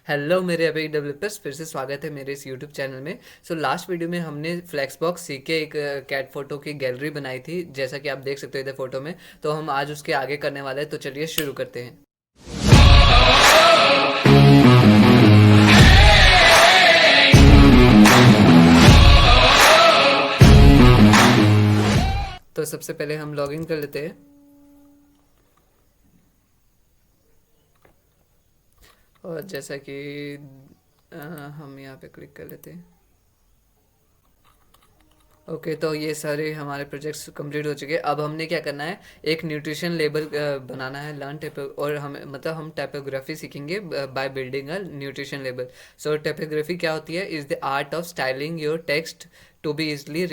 Hello मेरे अभी developers, फिर से स्वागत है मेरे इस यूट्यूब चैनल में। लास्ट वीडियो में हमने फ्लेक्सबॉक्स सी के एक कैट फोटो की गैलरी बनाई थी, जैसा कि आप देख सकते हो इधर फोटो में। तो हम आज उसके आगे करने वाले हैं, तो चलिए शुरू करते हैं। तो सबसे पहले हम लॉगिन कर लेते हैं। और जैसा कि हम यहाँ पे क्लिक कर लेते हैं। ओके, तो ये सारे हमारे प्रोजेक्ट्स कंप्लीट हो चुके हैं। अब हमने क्या करना है, एक न्यूट्रिशन लेबल बनाना है, लर्न टाइप, और हम मतलब हम टाइपोग्राफी सीखेंगे by building a nutrition label. Typography क्या होती है, is the art of styling your text to be easily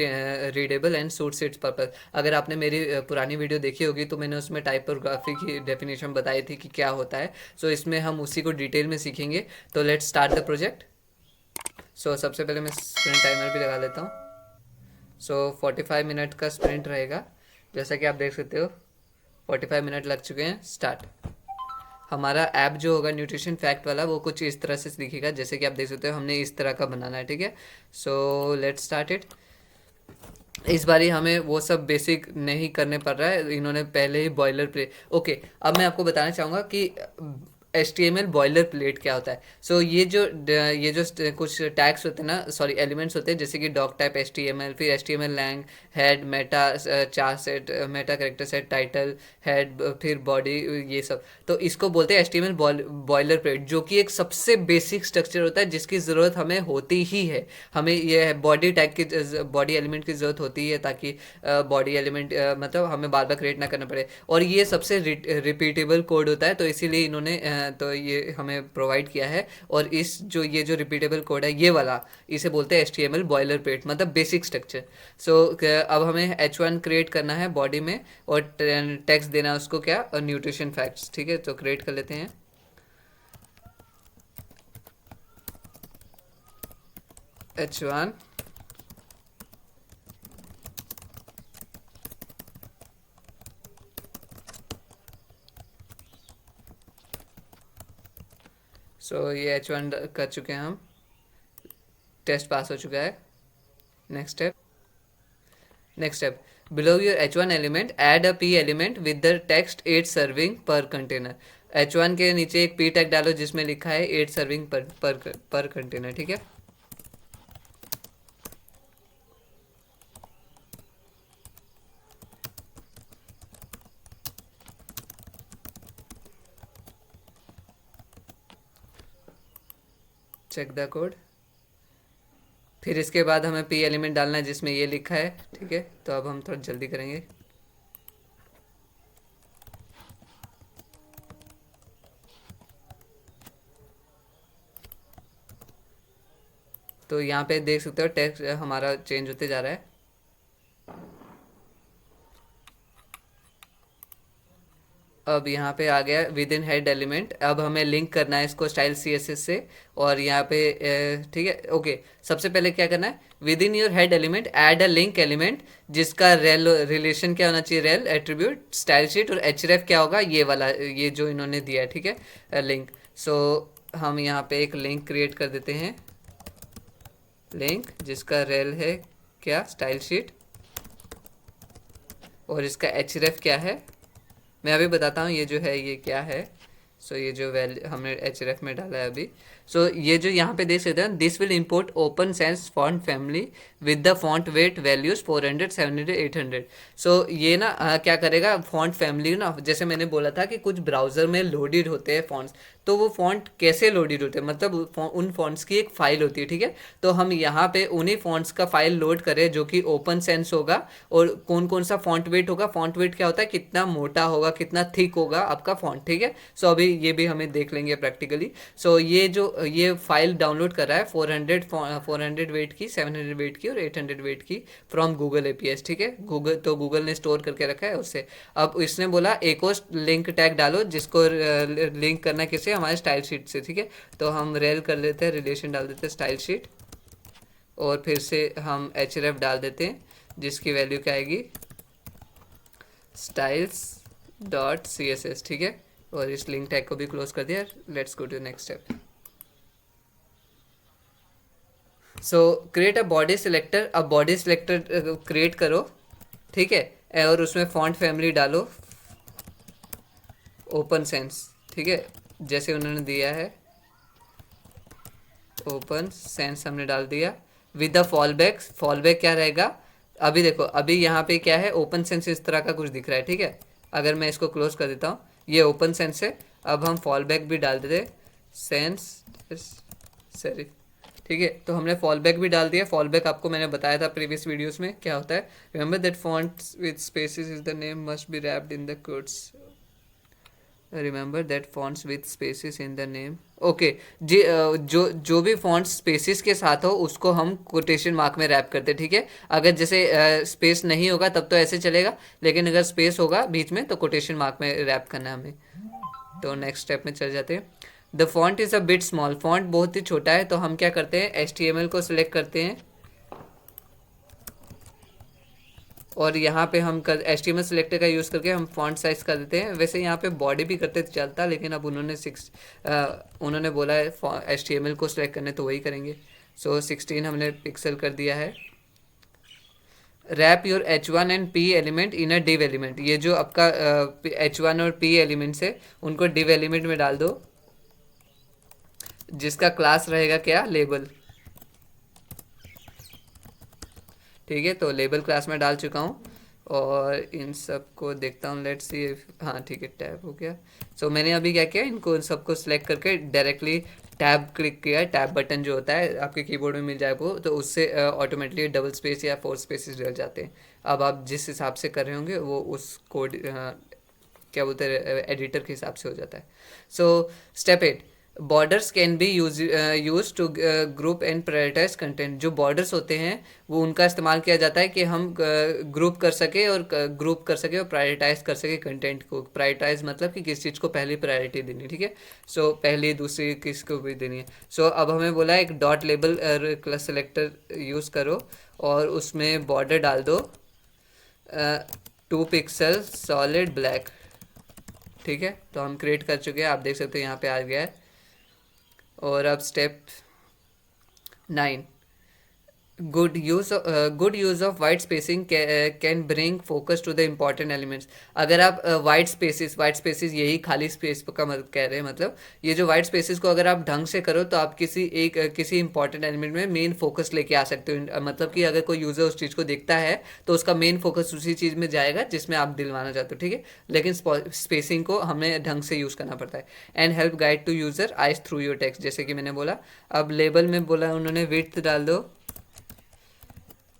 readable and suits its purpose. अगर आपने मेरी पुरानी वीडियो देखी होगी तो मैंने उसमें टाइपोग्राफी की डेफिनेशन बताई थी कि क्या होता है। इसमें हम उसी को डिटेल में सीखेंगे। तो लेट्स स्टार्ट द प्रोजेक्ट। सबसे पहले मैं स्प्रिंट टाइमर भी लगा लेता हूँ। 45 मिनट का स्प्रिंट रहेगा, जैसा कि आप देख सकते हो। 45 मिनट लग चुके हैं। स्टार्ट। हमारा ऐप जो होगा न्यूट्रिशन फैक्ट वाला, वो कुछ इस तरह से दिखेगा, जैसे कि आप देख सकते हो। हमने इस तरह का बनाना है, ठीक है। Let's start it. इस बारी हमें वो सब बेसिक नहीं करने पड़ रहा है, इन्होंने पहले ही बॉयलर प्लेट। ओके, अब मैं आपको बताना चाहूँगा कि H T M L boilerplate क्या होता है। ये जो कुछ टैग्स होते हैं ना, सॉरी एलिमेंट्स होते हैं, जैसे कि doctype H T M L, फिर H T M L lang, head, meta, charset, meta character set, title, head, फिर बॉडी, ये सब। तो इसको बोलते हैं H T M L boilerplate, जो कि एक सबसे बेसिक स्ट्रक्चर होता है जिसकी ज़रूरत हमें होती ही है। हमें ये बॉडी टैग की, बॉडी एलिमेंट की ज़रूरत होती है, ताकि बॉडी एलिमेंट मतलब हमें बार बार क्रिएट ना करना पड़े। और ये सबसे रिपीटेबल कोड होता है, तो इसीलिए इन्होंने तो ये हमें प्रोवाइड किया है। और ये जो रिपीटेबल कोड है, ये वाला, इसे बोलते हैं H T M L boilerplate, मतलब बेसिक स्ट्रक्चर। अब हमें H1 क्रिएट करना है बॉडी में, और टेक्स्ट देना है उसको, क्या, न्यूट्रिशन फैक्ट्स, ठीक है। तो क्रिएट कर लेते हैं H1। ये H1 कर चुके हैं हम। टेस्ट पास हो चुका है। Next step. Below your H1 element add a P element with the text 8 serving पर कंटेनर। H1 के नीचे एक P टैग डालो जिसमें लिखा है 8 सर्विंग पर कंटेनर, ठीक है। Check the code. फिर इसके बाद हमें P एलिमेंट डालना है जिसमें ये लिखा है, ठीक है। तो अब हम थोड़ा जल्दी करेंगे। तो यहाँ पे देख सकते हो टेक्स्ट हमारा चेंज होते जा रहा है। अब यहाँ पे आ गया विद इन हेड एलिमेंट। अब हमें लिंक करना है इसको स्टाइल सी एस एस से। और यहाँ पे ठीक है, ओके। सबसे पहले क्या करना है, with in your head element add a link element जिसका रेल रिलेशन क्या होना चाहिए, रेल एट्रीब्यूट स्टाइल शीट। और एच रेफ क्या होगा, ये वाला, ये जो इन्होंने दिया है, ठीक है, लिंक। सो हम यहाँ पे एक लिंक क्रिएट कर देते हैं, लिंक जिसका रेल है, क्या, स्टाइल शीट। और इसका एच रेफ क्या है, मैं अभी बताता हूँ ये जो है ये क्या है। ये जो वैल्यू हमने एच एफ में डाला है अभी। ये जो यहाँ पे देख सकते हैं, this will import open sense font family with the font wait values 400, 700, 800। ये ना क्या करेगा, फॉन्ट फैमिली ना, जैसे मैंने बोला था कि कुछ ब्राउजर में लोडेड होते हैं फॉन्ट्स। तो वो फॉन्ट कैसे लोडेड होते हैं, मतलब उन फॉन्ट्स की एक फाइल होती है, ठीक है। तो हम यहाँ पे उन्हीं फॉन्ट्स का फाइल लोड करें जो कि ओपन सेंस होगा। और कौन कौन सा फॉन्ट वेट होगा, फॉन्ट वेट क्या होता है, कितना मोटा होगा, कितना थिक होगा आपका फॉन्ट, ठीक है। अभी ये भी हमें देख लेंगे प्रैक्टिकली। ये फाइल डाउनलोड कर रहा है 400 वेट की, 700 वेट की और 800 वेट की फ्रॉम गूगल एपीएस, ठीक है। गूगल ने स्टोर करके रखा है उससे। अब इसने बोला एक और लिंक टैग डालो जिसको लिंक करना किसे, हमारे स्टाइल शीट से, ठीक है। तो हम रेल कर लेते हैं, रिलेशन डाल देते हैं स्टाइल शीट। और फिर से हम एच रेफ डाल देते हैं जिसकी वैल्यू क्या आएगी, styles dot C S S, ठीक है। और इस लिंक टैग को भी क्लोज कर दिया। Let's go to next step. So create a body selector, अब बॉडी सिलेक्टर क्रिएट करो, ठीक है, और उसमें फॉन्ट फैमिली डालो ओपन सेंस, ठीक है, जैसे उन्होंने दिया है ओपन सेंस हमने डाल दिया विद द फॉल बैक क्या रहेगा, अभी देखो अभी यहाँ पे क्या है, ओपन सेंस इस तरह का कुछ दिख रहा है, ठीक है, अगर मैं इसको क्लोज कर देता हूँ, ये ओपन सेंस है, अब हम फॉल बैक भी डाल देते सेंस सॉरी, ठीक है, तो हमने फॉल बैक भी डाल दिया। फॉल बैक आपको मैंने बताया था प्रीवियस वीडियोस में क्या होता है, remember that fonts with spaces is the name must be wrapped in the quotes, remember that fonts with spaces in the name, okay जी, जो जो भी फॉन्ट्स स्पेसिस के साथ हो उसको हम कोटेशन मार्क में रैप करते हैं, ठीक है, अगर जैसे स्पेस नहीं होगा तब तो ऐसे चलेगा, लेकिन अगर स्पेस होगा बीच में तो कोटेशन मार्क में रैप करना है हमें। तो नेक्स्ट स्टेप में चल जाते हैं। The font is a bit small, font बहुत ही छोटा है, तो हम क्या करते हैं HTML को सिलेक्ट करते हैं और यहाँ पे हम कर HTML सिलेक्टर का यूज़ करके हम फॉन्ट साइज कर देते हैं। वैसे यहाँ पे बॉडी भी करते तो चलता, लेकिन अब उन्होंने बोला है HTML को सिलेक्ट करने, तो वही करेंगे। सो 16 हमने पिक्सल कर दिया है। Wrap your H1 and P element in a div element, ये जो आपका H1 और P एलिमेंट्स है उनको div एलिमेंट में डाल दो, जिसका क्लास रहेगा क्या, लेबल, ठीक है, तो लेबल क्लास में डाल चुका हूँ और इन सब को देखता हूँ, लेट्स सी, हाँ ठीक है, टैब हो गया। सो मैंने अभी क्या किया, इनको इन सबको सिलेक्ट करके डायरेक्टली टैब क्लिक किया, टैब बटन जो होता है आपके कीबोर्ड में मिल जाए वो, तो उससे ऑटोमेटिकली डबल स्पेस या 4 स्पेसेस डल जाते हैं। अब आप जिस हिसाब से कर रहे होंगे वो उस कोड क्या बोलते हैं एडिटर के हिसाब से हो जाता है। So step 8, borders can be use to group and prioritize content, जो बॉर्डर्स होते हैं वो उनका इस्तेमाल किया जाता है कि हम ग्रुप कर सके और प्रायोरिटाइज कर सके कंटेंट को। प्रायोरिटाइज मतलब कि किस चीज़ को पहली प्रायोरिटी देनी, ठीक है, सो पहली दूसरी किसको भी देनी है। सो अब हमें बोला एक dot label class selector use करो और उसमें बॉर्डर डाल दो 2 पिक्सल सॉलिड ब्लैक, ठीक है, तो हम क्रिएट कर चुके हैं, आप देख सकते हो यहाँ पे आ गया है। और अब step 9, good use of white spacing can bring focus to the important elements. अगर आप वाइट स्पेसिस यही खाली स्पेस का कह रहे हैं, मतलब ये जो वाइट स्पेसिस को अगर आप ढंग से करो तो आप किसी इंपॉर्टेंट एलिमेंट में मेन फोकस लेके आ सकते हो, मतलब कि अगर कोई यूज़र उस चीज़ को देखता है तो उसका मेन फोकस उसी चीज़ में जाएगा जिसमें आप दिलवाना चाहते हो, ठीक है, लेकिन स्पेसिंग को हमें ढंग से यूज़ करना पड़ता है। And help guide to user eyes through your text, जैसे कि मैंने बोला। अब लेबल में बोला उन्होंने विड्थ डाल दो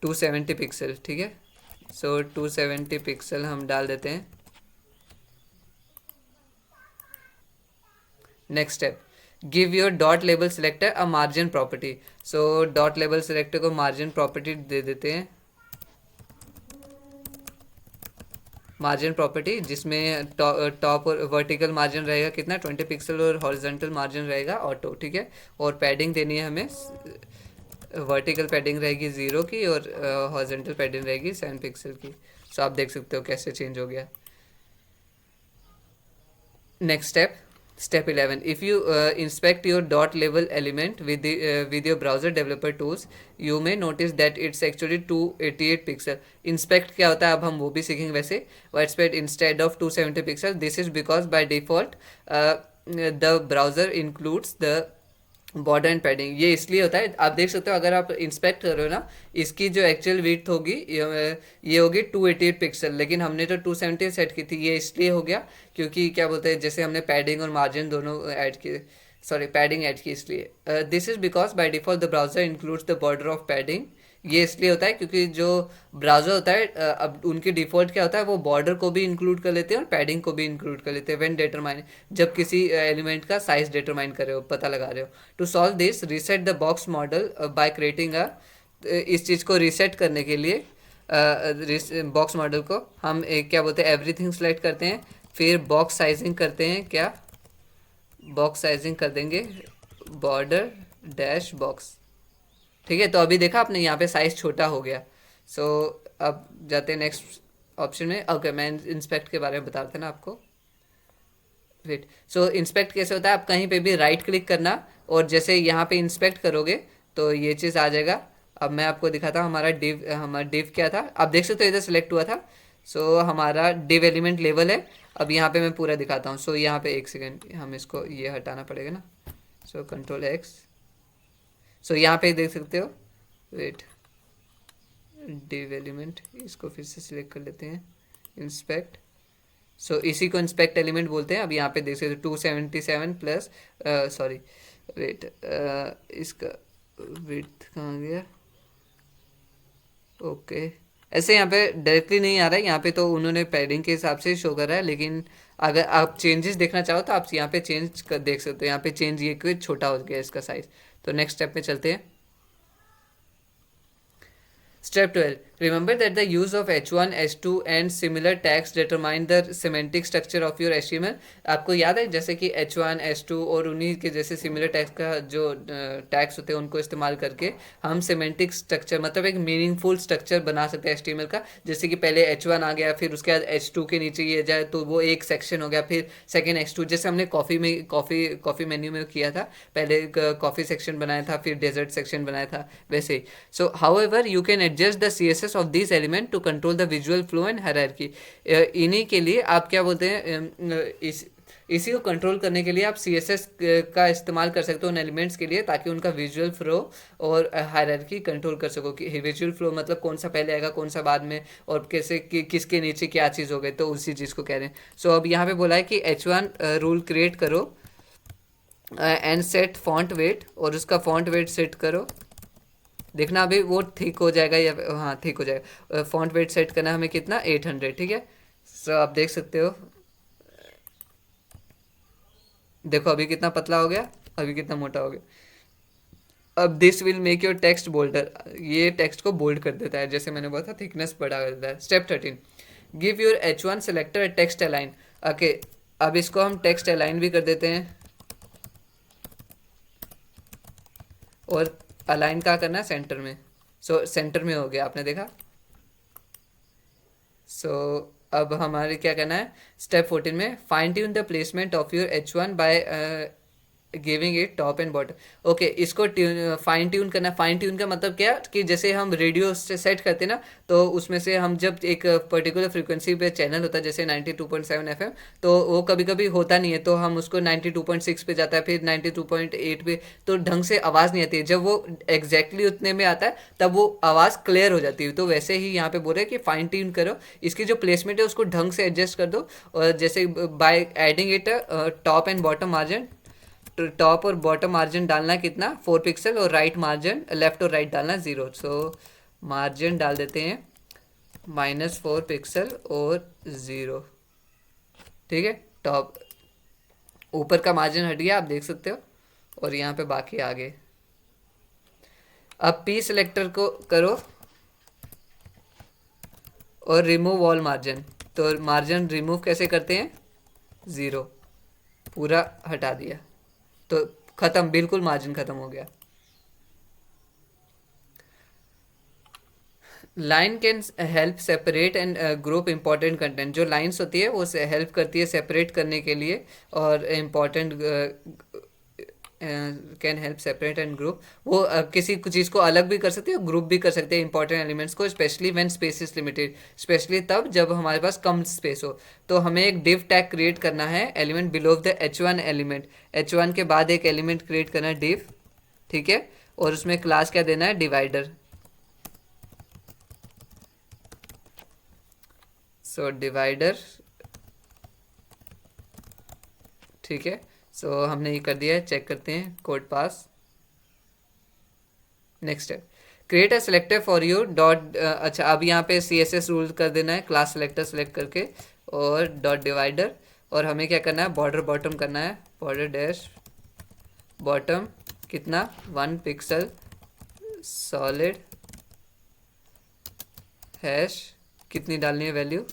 270 पिक्सल, ठीक है, सो 270 पिक्सल हम डाल देते हैं। Next step, give your dot label selector a margin property, so dot label selector को मार्जिन प्रॉपर्टी दे देते हैं, मार्जिन प्रॉपर्टी जिसमें टॉप और वर्टिकल मार्जिन रहेगा कितना 20 पिक्सल और हॉरिजॉन्टल मार्जिन रहेगा ऑटो, ठीक है, और पैडिंग देनी है हमें, वर्टिकल पैडिंग रहेगी 0 की और हॉरिजॉन्टल पैडिंग रहेगी 7 पिक्सल की। सो आप देख सकते हो कैसे चेंज हो गया। Next step, step 11, if you inspect your dot level element with your browser developer tools you may notice that it's actually 288 pixel. Inspect क्या होता है अब हम वो भी सीखेंगे। वैसे white space instead of 270 pixel, this is because by default the browser includes the border and padding, ये इसलिए होता है, आप देख सकते हो अगर आप इंस्पेक्ट कर रहे हो ना, इसकी जो एक्चुअल विड्थ होगी ये होगी 288 पिक्सल, लेकिन हमने तो 270 सेट की थी, ये इसलिए हो गया क्योंकि क्या बोलते हैं जैसे हमने पैडिंग और मार्जिन दोनों ऐड किए, सॉरी पैडिंग ऐड की, इसलिए this is because by default the browser includes the border of padding, ये इसलिए होता है क्योंकि जो ब्राउज़र होता है अब उनकी डिफ़ॉल्ट क्या होता है, वो बॉर्डर को भी इंक्लूड कर लेते हैं और पैडिंग को भी इंक्लूड कर लेते हैं व्हेन डिटरमाइन, जब किसी एलिमेंट का साइज डिटरमाइन कर रहे हो, पता लगा रहे हो। To solve this reset the box model by creating इस चीज़ को रीसेट करने के लिए बॉक्स मॉडल को हम एक क्या बोलते हैं एवरीथिंग सेलेक्ट करते हैं, फिर बॉक्स साइजिंग करते हैं, क्या बॉक्स साइजिंग कर देंगे बॉर्डर डैश बॉक्स, ठीक है, तो अभी देखा आपने यहाँ पे साइज छोटा हो गया। सो अब जाते हैं नेक्स्ट ऑप्शन में। ओके मैं इंस्पेक्ट के बारे में बता रहा था ना आपको, वेट। सो इंस्पेक्ट कैसे होता है, आप कहीं पे भी राइट क्लिक करना और जैसे यहाँ पे इंस्पेक्ट करोगे तो ये चीज़ आ जाएगा। अब मैं आपको दिखाता हूँ हमारा डिव क्या था। आप देख सकते हो इधर सेलेक्ट हुआ था। सो हमारा डिव एलिमेंट लेवल है। अब यहाँ पे मैं पूरा दिखाता हूँ। सो यहाँ पे एक सेकेंड, हम इसको ये हटाना पड़ेगा ना। So control x. सो यहाँ पे देख सकते हो, वेट, डिव एलिमेंट, इसको फिर से सिलेक्ट कर लेते हैं, इंस्पेक्ट। सो इसी को इंस्पेक्ट एलिमेंट बोलते हैं। अब यहाँ पे देख सकते हो 277 प्लस, सॉरी वेट, इसका विड्थ कहाँ गया, ओके। ऐसे यहाँ पे डायरेक्टली नहीं आ रहा है, यहाँ पे तो उन्होंने पैडिंग के हिसाब से शो कर रहा है, लेकिन अगर आप चेंजेस देखना चाहो तो आप यहाँ पे चेंज कर देख सकते हो। यहाँ पे चेंज ये कि छोटा हो गया इसका साइज। तो नेक्स्ट स्टेप में चलते हैं। Step 12. Remember that the use of H1, H2 and similar tags determine the semantic structure of your HTML. आपको याद है जैसे कि H1, H2 और उन्हीं के जैसे सिमिलर टैग्स का जो टैग्स होते हैं उनको इस्तेमाल करके हम सेमेंटिक स्ट्रक्चर, मतलब एक मीनिंगफुल स्ट्रक्चर बना सकते हैं HTML का। जैसे कि पहले H1 आ गया, फिर उसके बाद H2 के नीचे ये जाए तो वो एक सेक्शन हो गया, फिर सेकेंड H2, जैसे हमने कॉफ़ी मेन्यू में किया था। पहले कॉफ़ी सेक्शन बनाया था, फिर डेजर्ट सेक्शन बनाया था, वैसे ही। So, however, you can adjust the CSS of these element to control the visual flow and hierarchy. इन्हीं के लिए आप क्या बोलते हैं, इसी को कंट्रोल करने के लिए आप CSS का इस्तेमाल कर सकते हो उन एलिमेंट्स के लिए, ताकि उनका विजुअल फ्लो और हायरार्की कंट्रोल कर सको। कि विजुअल फ्लो मतलब कौन सा पहले आएगा, कौन सा बाद में, और कैसे किसके नीचे क्या चीज़ हो गई, तो उसी चीज़ को कह रहे हैं। सो अब यहाँ पे बोला है कि H1 रूल क्रिएट करो एंड सेट फॉन्ट वेट, और उसका फॉन्ट वेट सेट करो। देखना अभी वो ठीक हो जाएगा या, हाँ ठीक हो जाएगा। फॉन्ट वेट सेट करना हमें कितना, 800, ठीक है। सो आप देख सकते हो, देखो अभी कितना पतला हो गया, अभी कितना मोटा हो गया। अब this will make your text boulder, ये टेक्स्ट को बोल्ड कर देता है, जैसे मैंने बोला था थिकनेस बढ़ा कर देता है। Step 13, give your H1 selector text align. Okay, अब इसको हम टेक्स्ट अलाइन भी कर देते हैं। और अलाइन कहाँ करना है, सेंटर में। सो सेंटर में हो गया, आपने देखा। सो अब हमारे क्या करना है, स्टेप 14 में fine tune the placement of your H1 by giving it top and bottom. Okay, इसको फाइन ट्यून करना। फाइन ट्यून का मतलब क्या, कि जैसे हम रेडियो से सेट करते हैं ना, तो उसमें से हम जब एक पर्टिकुलर फ्रीक्वेंसी पे चैनल होता है, जैसे 92.7 FM, तो वो कभी कभी होता नहीं है, तो हम उसको 92.6 पे जाता है, फिर 92.8 पे, तो ढंग से आवाज़ नहीं आती है। जब वो एग्जैक्टली उतने में आता है तब वो आवाज़ क्लियर हो जाती है। तो वैसे ही यहाँ पे बोल रहे हैं कि फाइन ट्यून करो, इसकी जो प्लेसमेंट है उसको ढंग से एडजस्ट कर दो। और जैसे by adding it top and bottom margin, top और बॉटम मार्जिन डालना कितना, 4 पिक्सल, और राइट मार्जिन, लेफ्ट और राइट डालना 0। सो मार्जिन डाल देते हैं -4 पिक्सल और 0, ठीक है। टॉप ऊपर का मार्जिन हट गया, आप देख सकते हो। और यहाँ पे बाकी आगे। अब पी सिलेक्टर को करो और रिमूव ऑल मार्जिन। तो मार्जिन रिमूव कैसे करते हैं, 0, पूरा हटा दिया, तो खत्म, बिल्कुल मार्जिन खत्म हो गया। Line can help separate and group important content. जो लाइन्स होती है वो हेल्प करती है सेपरेट करने के लिए, और important can help separate and group, वो किसी चीज़ को अलग भी कर सकते हैं, ग्रुप भी कर सकते हैं इंपॉर्टेंट एलिमेंट्स को, specially when space is limited, specially तब जब हमारे पास कम स्पेस हो। तो हमें एक डिव टैग क्रिएट करना है element below the H1 element. H1 के बाद एक एलिमेंट क्रिएट करना है डिव, ठीक है। और उसमें क्लास क्या देना है, डिवाइडर। सो डिवाइडर, ठीक है। सो हमने ये कर दिया है, चेक करते हैं code pass. Next step, create a selector for U dot, अच्छा अब यहाँ पे CSS रूल कर देना है, क्लास सेलेक्टर सेलेक्ट करके, और डॉट डिवाइडर। और हमें क्या करना है, बॉर्डर बॉटम करना है, बॉर्डर डैश बॉटम कितना, 1 पिक्सल सॉलिड, हैश कितनी डालनी है वैल्यू,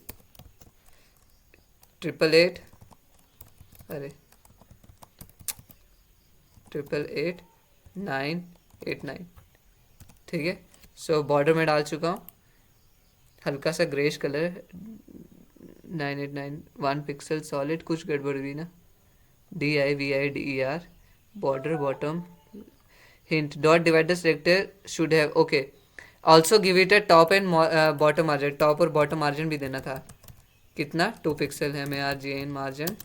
888, अरे 888989, ठीक है। सो बॉर्डर में डाल चुका हूँ, हल्का सा ग्रेश कलर, 989, 1 पिक्सल सॉलिड, कुछ गड़बड़ हुई ना, DIVIDER, border bottom, hint dot divider selector should have okay also give it a top and bottom margin, top और बॉटम मार्जिन भी देना था। कितना 2 पिक्सल है MARGIN मार्जिन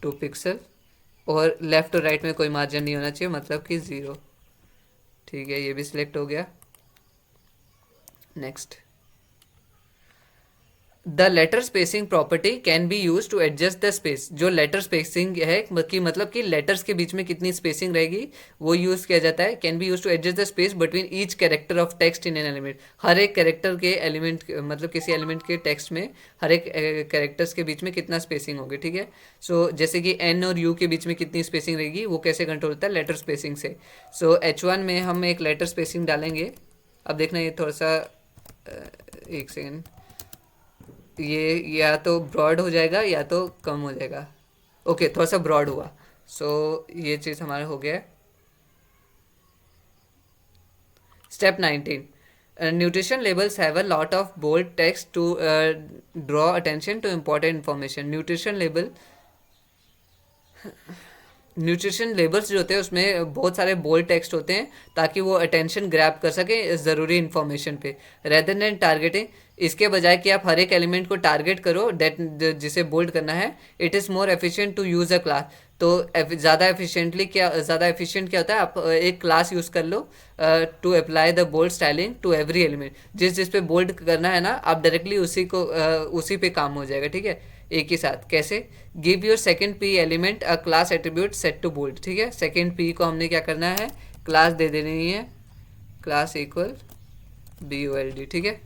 2 पिक्सल, और लेफ्ट और राइट में कोई मार्जिन नहीं होना चाहिए, मतलब कि 0। ठीक है, ये भी सिलेक्ट हो गया। Next, the letter spacing property can be use to adjust the space. जो लेटर स्पेसिंग है कि मतलब कि लेटर्स के बीच में कितनी स्पेसिंग रहेगी वो यूज किया जाता है। Can be use to adjust the space between each character of text in an element. हर एक कैरेक्टर के एलिमेंट, मतलब किसी एलिमेंट के टेक्स्ट में हर एक कैरेक्टर्स के बीच में कितना स्पेसिंग होगी। ठीक है, सो जैसे कि एन और यू के बीच में कितनी स्पेसिंग रहेगी वो कैसे कंट्रोल होता है, लेटर स्पेसिंग से। सो H1 में हम एक लेटर स्पेसिंग डालेंगे। अब देखना ये थोड़ा सा एक सेकेंड, ये या तो ब्रॉड हो जाएगा या तो कम हो जाएगा। ओके, थोड़ा सा ब्रॉड हुआ। सो ये चीज़ हमारा हो गया है। Step 19, nutrition labels have a lot of bold text to draw attention to important information. Nutrition labels जो होते हैं उसमें बहुत सारे बोल्ड टेक्स्ट होते हैं ताकि वो अटेंशन ग्रैब कर सके ज़रूरी इन्फॉर्मेशन पे, रेदर देन टारगेटिंग। इसके बजाय कि आप हर एक एलिमेंट को टारगेट करो डेट जिसे बोल्ड करना है, it is more efficient to use a class. तो ज़्यादा एफिशिएंट क्या होता है, आप एक क्लास यूज़ कर लो to apply the bold styling to every element. जिस पे बोल्ड करना है ना, आप डायरेक्टली उसी पे काम हो जाएगा। ठीक है, एक ही साथ कैसे, give your second P element a class attribute set to bold. ठीक है, सेकेंड पी को हमने क्या करना है, क्लास दे देनी है, क्लास इक्वल BOLD। ठीक है,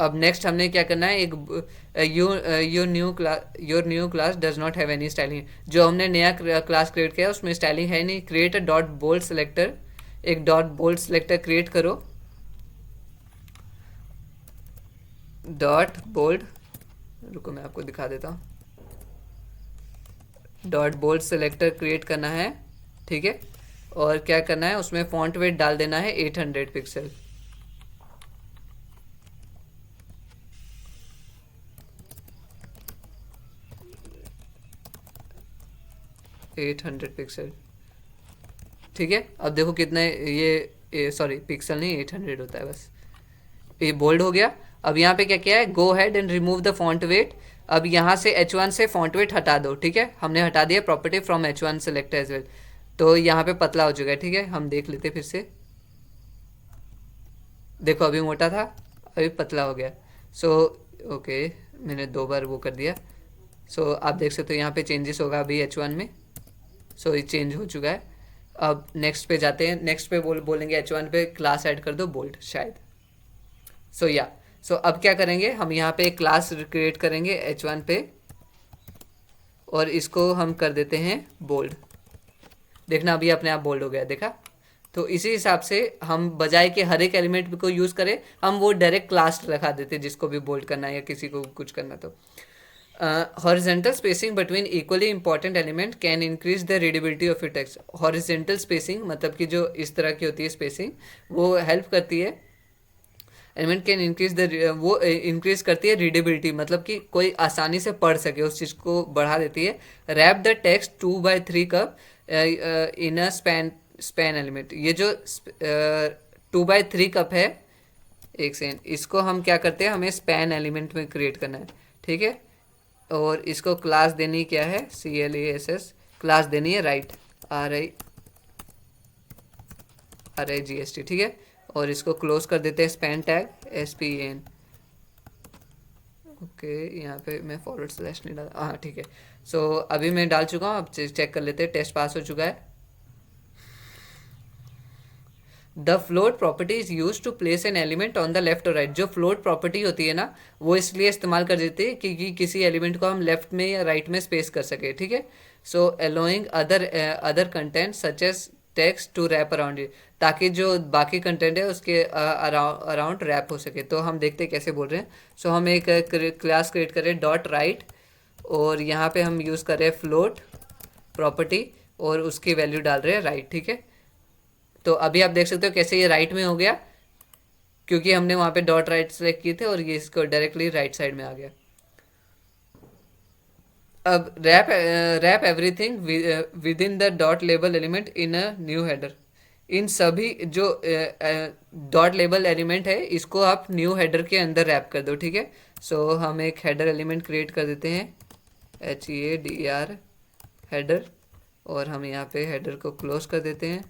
अब नेक्स्ट हमने क्या करना है, एक your new class does not have any styling. जो हमने नया क्लास क्रिएट किया उसमें स्टाइलिंग है नहीं। Create a dot bold selector, एक डॉट बोल्ड सेलेक्टर क्रिएट करो, डॉट बोल्ड, रुको मैं आपको दिखा देता हूँ। डॉट बोल्ड सेलेक्टर क्रिएट करना है। ठीक है, और क्या करना है, उसमें फॉन्ट वेट डाल देना है 800 पिक्सल। 800 पिक्सल। ठीक है, अब देखो कितना ये सॉरी पिक्सल नहीं 800 होता है बस। ये बोल्ड हो गया। अब यहाँ पे क्या किया है, go head and remove the font weight. अब यहाँ से H1 से फॉन्ट वेट हटा दो। ठीक है, हमने हटा दिया property from H1 select as well. तो यहाँ पे पतला हो चुका है। ठीक है, हम देख लेते फिर से। देखो अभी मोटा था, अभी पतला हो गया। सो ओके, मैंने 2 बार वो कर दिया। सो आप देख सकते हो यहाँ पे चेंजेस होगा अभी H1 में। सो ये चेंज हो चुका है। अब नेक्स्ट पे जाते हैं। नेक्स्ट पे बोलेंगे H1 पे क्लास ऐड कर दो बोल्ड शायद। सो अब क्या करेंगे, हम यहाँ पे एक क्लास क्रिएट करेंगे H1 पे, और इसको हम कर देते हैं बोल्ड। देखना अभी अपने आप बोल्ड हो गया, देखा। तो इसी हिसाब से हम बजाय के हर एक एलिमेंट को यूज़ करें, हम वो डायरेक्ट क्लास रखा देते जिसको भी बोल्ड करना है या किसी को कुछ करना। तो horizontal spacing between equally important element can increase the readability of your text. Horizontal spacing मतलब कि जो इस तरह की होती है स्पेसिंग, वो हेल्प करती है, एलिमेंट कैन इंक्रीज वो इंक्रीज करती है रीडेबिलिटी, मतलब कि कोई आसानी से पढ़ सके उस चीज़ को बढ़ा देती है। Wrap the text 2/3 cup in a span element. ये जो 2/3 कप है, एक सेकेंड, इसको हम क्या करते हैं, हमें स्पैन एलिमेंट में क्रिएट करना है। ठीक है, और इसको क्लास देनी क्या है, CLASS क्लास देनी है राइट, RIGST। ठीक है, और इसको क्लोज कर देते हैं स्पैन टैग SPAN। ओके, यहाँ पे मैं फॉरवर्ड स्लैश नहीं डाला, हाँ ठीक है। सो अभी मैं डाल चुका हूँ, अब चेक कर लेते हैं, टेस्ट पास हो चुका है। The float property is use to place an element on the left और राइट। जो फ्लोट प्रॉपर्टी होती है ना, वो इसलिए इस्तेमाल कर देते हैं कि किसी एलिमेंट को हम लेफ्ट में या राइट में स्पेस कर सके। ठीक है, so allowing other content such as text to wrap around it, ताकि जो बाकी कंटेंट है उसके अराउंड रैप हो सके। तो हम देखते हैं कैसे बोल रहे हैं। सो हम एक क्लास क्रिएट करें डॉट राइट, और यहाँ पे हम यूज़ करें फ्लोट प्रॉपर्टी, और उसकी वैल्यू डाल रहे हैं राइट। ठीक है, तो अभी आप देख सकते हो कैसे ये राइट में हो गया, क्योंकि हमने वहाँ पे डॉट राइट सेलेक्ट किए थे और ये इसको डायरेक्टली राइट साइड में आ गया। अब wrap everything within the dot label element in a new header. इन सभी जो डॉट लेबल एलिमेंट है इसको आप न्यू हेडर के अंदर रैप कर दो, ठीक है। सो हम एक हेडर एलिमेंट क्रिएट कर देते हैं, HEADER हेडर, और हम यहाँ पे हेडर को क्लोज कर देते हैं,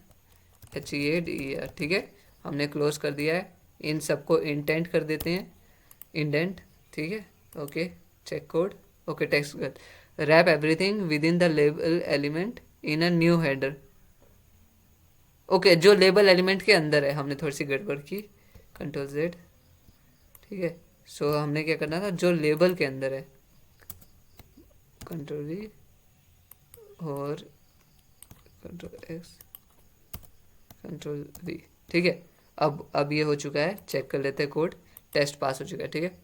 HEADER, ठीक है। हमने क्लोज कर दिया है। इन सबको इंडेंट कर देते हैं, इंडेंट, ठीक है। Okay, check code, okay, text wrap everything within the label element in a new header. Okay, जो लेबल एलिमेंट के अंदर है, हमने थोड़ी सी गड़बड़ की, Ctrl+Z, ठीक है। सो हमने क्या करना था, जो लेबल के अंदर है, Ctrl+V और Ctrl+X, Ctrl+V, ठीक है। अब ये हो चुका है, चेक कर लेते हैं कोड, टेस्ट पास हो चुका है, ठीक है।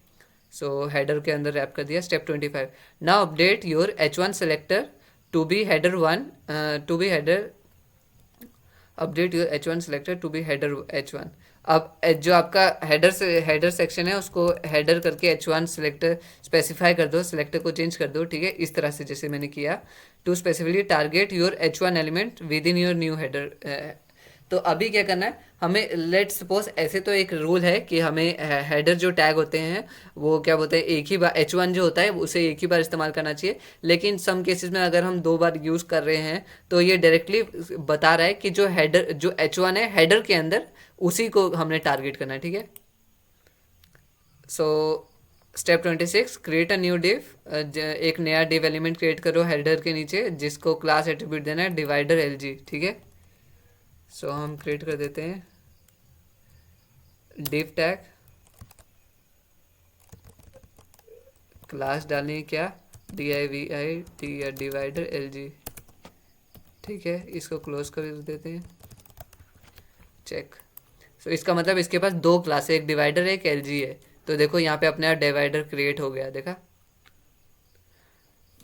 सो हेडर के अंदर रैप कर दिया। Step 25, now update your H1 selector to be header 1, to be header, update your H1 selector to be header H1। अब जो आपका हेडर सेक्शन है उसको हेडर करके H1 सेलेक्टर स्पेसिफाई कर दो, सेलेक्टर को चेंज कर दो, ठीक है, इस तरह से जैसे मैंने किया। To specifically target your H1 element within your new header. तो अभी क्या करना है हमें, लेट सपोज ऐसे तो एक रूल है कि हमें हेडर जो टैग होते हैं वो क्या बोलते हैं, एक ही बार H1 जो होता है उसे एक ही बार इस्तेमाल करना चाहिए। लेकिन सम केसेस में अगर हम 2 बार यूज़ कर रहे हैं तो ये डायरेक्टली बता रहा है कि जो हेडर, जो H1 है हेडर के अंदर, उसी को हमने टारगेट करना है, ठीक है। So step 26, create a new div. एक नया डिव एलिमेंट क्रिएट करो हेडर के नीचे, जिसको क्लास एट्रीब्यूट देना है डिवाइडर LG, ठीक है। सो हम क्रिएट कर देते हैं डिव टैग, क्लास डालनी है क्या, DIVID, डिवाइडर LG, ठीक है। इसको क्लोज कर देते हैं, चेक। सो इसका मतलब इसके पास 2 क्लास है, एक डिवाइडर है, एक LG है। तो देखो यहाँ पे अपने आप डिवाइडर क्रिएट हो गया, देखा,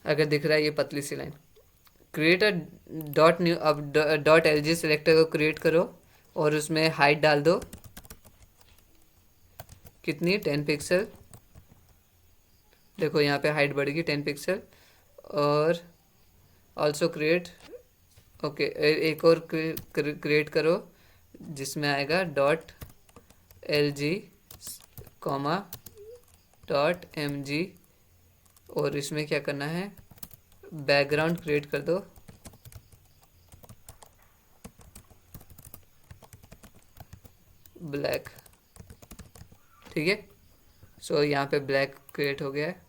अगर दिख रहा है ये पतली सी line. Create a dot new, अब डॉट LG सेलेक्टर को क्रिएट करो और उसमें हाइट डाल दो, कितनी, 10 पिक्सल। देखो यहाँ पे हाइट बढ़ गई 10 पिक्सल। और ऑल्सो क्रिएट, ओके, एक और क्रिएट करो जिसमें आएगा dot LG comma dot MG, और इसमें क्या करना है, बैकग्राउंड क्रिएट कर दो, ब्लैक, ठीक है। सो यहाँ पे ब्लैक क्रिएट हो गया है।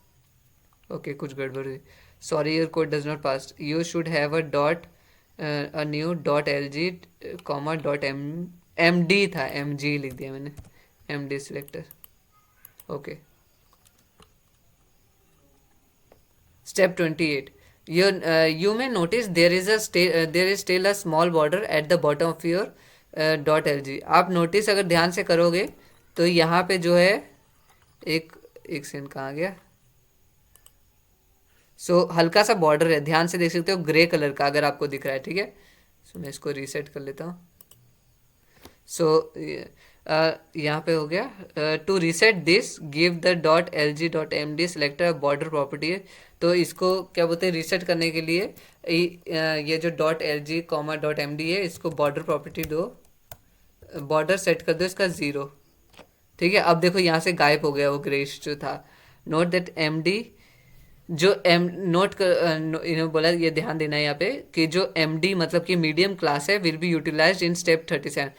ओके, कुछ गड़बड़ हुई, sorry, your code does not pass, you should have a dot, a new dot LG comma dot MD था, MG लिख दिया मैंने, MD selector, okay. Step 28, you may notice there is still a small border at the bottom of your .lg। आप notice अगर ध्यान से करोगे तो यहाँ पे जो है एक सेकंड, कहाँ गया, सो हल्का सा बॉर्डर है, ध्यान से देख सकते हो, ग्रे कलर का अगर आपको दिख रहा है, ठीक है। सो मैं इसको रीसेट कर लेता हूँ। सो यहाँ पे हो गया, to reset this give the dot LG.MD selector border property है। तो इसको क्या बोलते हैं, रीसेट करने के लिए ये जो dot LG comma dot MD है इसको बॉर्डर प्रॉपर्टी दो, बॉर्डर सेट कर दो इसका 0, ठीक है। अब देखो यहाँ से गायब हो गया वो ग्रेश जो था। नोट दैट MD जो नोट इन्होंने बोला, ये ध्यान देना है यहाँ पे कि जो MD मतलब कि मीडियम क्लास है will be utilized in step 37।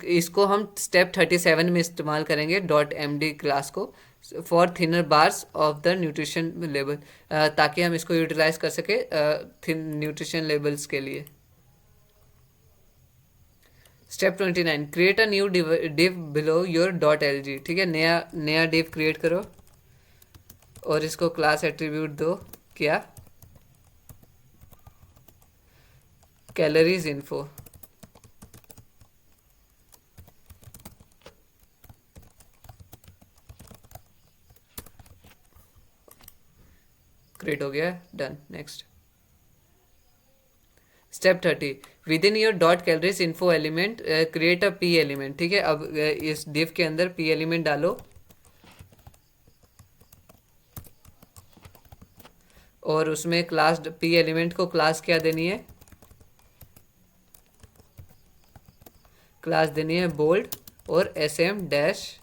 इसको हम स्टेप 37 में इस्तेमाल करेंगे डॉट MD क्लास को, for thinner bars of the nutrition level, ताकि हम इसको यूटिलाइज कर सके थिन न्यूट्रिशन लेवल्स के लिए। Step 29, create a new div below your dot LG, ठीक है। नया डिव क्रिएट करो और इसको क्लास एट्रीब्यूट दो, क्या, कैलोरीज इन्फो, क्रिएट हो गया, done, next. Step 30, with in your dot calories info element create a P element, ठीक है। अब इस डिव के अंदर P एलिमेंट डालो और उसमें क्लास पी एलिमेंट को क्लास क्या देनी है, क्लास देनी है बोल्ड और एस एम डैश